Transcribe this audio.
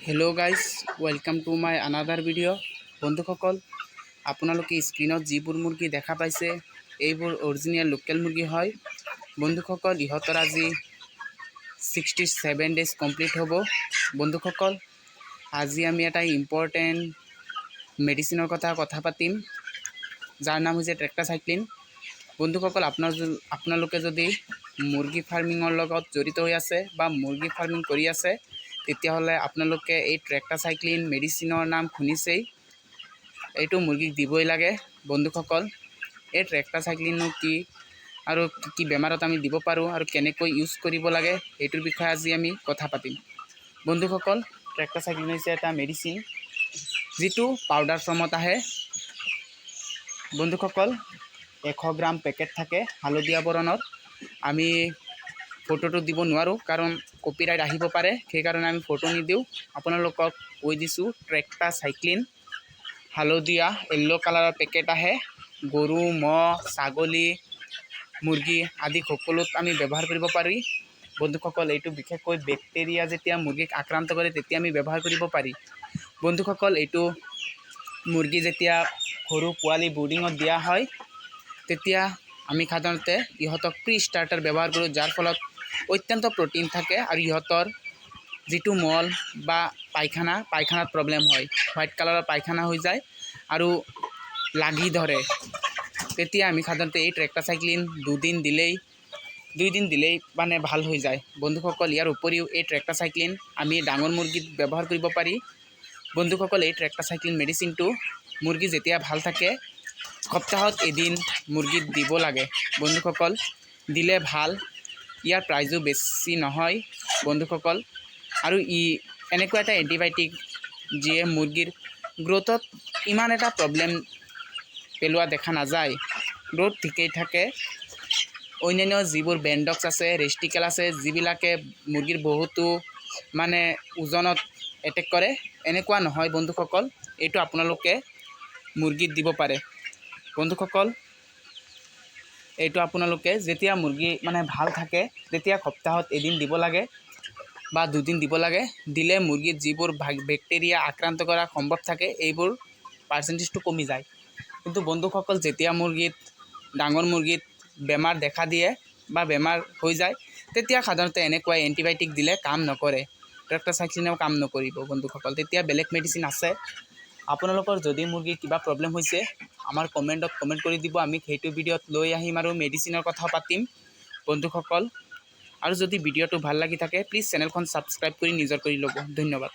Hello guys welcome to my another video. बंधुसकल आपनालोके स्क्रीनत जिबुर मुर्गी देखा पाइसे एइबुर अरिजिनल लोकेल मुर्गी हय। बंधुसकल इहतर আজি 67 डेज कमप्लीट हब। बंधुसकल আজি आमी एटा इम्पर्टेन्ट मेडिसिनर कथा पातिम जार नाम होइसे ट्रेक्टासाइक्लिन। बंधुसकल आपनालोके जदि मुर्गी फार्मिंगर लगत जड़ित हो आछे बा मुर्गी फार्मिंग करि आछे तेतियाह'ले आपनालोके এই ट्रेक्टासाइक्लिन मेडिसिनर नाम शुनिছেই। এইটো মুৰ্গীক দিবই লাগে। বন্ধুসকল এই ট্ৰেক্টাসাইক্লিননো কি আৰু কি বেমাৰত আমি দিব পাৰোঁ আৰু কেনেকৈ ইউজ কৰিব লাগে এইটোৰ বিষয়ে আজি আমি কথা পাতিম। বন্ধুসকল ট্ৰেক্টাসাইক্লিন হৈছে এটা মেডিচিন যিটো পাউডাৰ ফৰ্মত আহে। বন্ধুসকল 100 গ্ৰাম পেকেট থাকে হালধীয়া বৰণৰ। আমি ফটোটো দিব নোৱাৰোঁ কাৰণ কপিৰাইট আহিব পাৰে, সেইকাৰণে আমি ফটো নিদিওঁ। আপোনালোকক কৈ দিছোঁ ট্ৰেক্টাসাইক্লিন হালধীয়া येल्लो কালাৰৰ পেকেট আহে। গৰু ম'হ ছাগলী মুৰ্গী আদি সকলোত আমি ব্যৱহাৰ কৰিব পাৰি। বন্ধুসকল এইটো বিশেষকৈ বেক্টেৰিয়া যেতিয়া মুৰ্গীক আক্ৰান্ত কৰে তেতিয়া আমি ব্যৱহাৰ কৰিব পাৰি। বন্ধুসকল এইটো মুৰ্গী যেতিয়া সৰু পোৱালি ব্ৰুডিঙত দিয়া হয় তেতিয়া আমি সাধাৰণতে ইহঁতক প্ৰি ষ্টাৰ্টাৰ ব্যৱহাৰ কৰোঁ, যাৰ ফলত অত্যন্ত প্ৰটিন থাকে আৰু ইহঁতৰ যিটো মল বা পায়খানাত প্ৰব্লেম হয়, হোৱাইট কালাৰৰ পায়খানা হৈ যায় আৰু লাগি ধৰে। তেতিয়া আমি সাধাৰণতে এই ট্ৰেক্টাসাইক্লিন 2 দিন দিলেই মানে ভাল হৈ যায়। বন্ধুসকল ইয়াৰ উপৰিও এই ট্ৰেক্টাসাইক্লিন আমি ডাঙৰ মুৰ্গীত ব্যৱহাৰ কৰিব পাৰি। বন্ধুসকল এই ট্ৰেক্টাসাইক্লিন মেডিচিনটো মুৰ্গী যেতিয়া ভাল থাকে সপ্তাহত এদিন মুৰ্গীত দিব লাগে। বন্ধুসকল দিলে ভাল, ইয়াৰ প্ৰাইজো বেছি নহয়। বন্ধুসকল আৰু ই এনেকুৱা এটা এণ্টিবায়'টিক যিয়ে মুৰ্গীৰ গ্ৰোথত ইমান এটা প্ৰব্লেম পেলোৱা দেখা নাযায়। গ্ৰোথ ঠিকেই থাকে। অন্যান্য যিবোৰ বেণ্ডক্স আছে ৰেষ্টিকেল আছে যিবিলাকে মুৰ্গীৰ বহুতো মানে ওজনত এটেক কৰে, এনেকুৱা নহয় বন্ধুসকল। এইটো আপোনালোকে মুৰ্গীত দিব পাৰে। বন্ধুসকল এইটো আপোনালোকে যেতিয়া মুৰ্গী মানে ভাল থাকে তেতিয়া সপ্তাহত এদিন দিব লাগে বা 2 দিন দিব লাগে। দিলে মুৰ্গীত যিবোৰ বেক্টেৰিয়া আক্ৰান্ত কৰা সম্ভৱ থাকে এইবোৰ পাৰ্চেণ্টেজটো কমি যায়। কিন্তু বন্ধুসকল যেতিয়া ডাঙৰ মুৰ্গীত বেমাৰ দেখা দিয়ে বা বেমাৰ হৈ যায় তেতিয়া সাধাৰণতে এনেকুৱা এণ্টিবায়'টিক দিলে কাম নকৰে, ট্ৰেক্টাসাইক্লিনেও কাম নকৰিব। বন্ধুসকল তেতিয়া বেলেগ মেডিচিন আছে। আপোনালোকৰ যদি মুৰ্গীৰ কিবা প্ৰব্লেম হৈছে আমাৰ কমেণ্টত কমেণ্ট কৰি দিব, আমি সেইটো ভিডিঅ'ত লৈ আহিম আৰু মেডিচিনৰ কথা পাতিম। বন্ধুসকল আৰু যদি ভিডিঅ'টো ভাল লাগি থাকে প্লিজ চেনেলখন ছাবস্ক্ৰাইব কৰি নিজৰ কৰি ল'ব। ধন্যবাদ।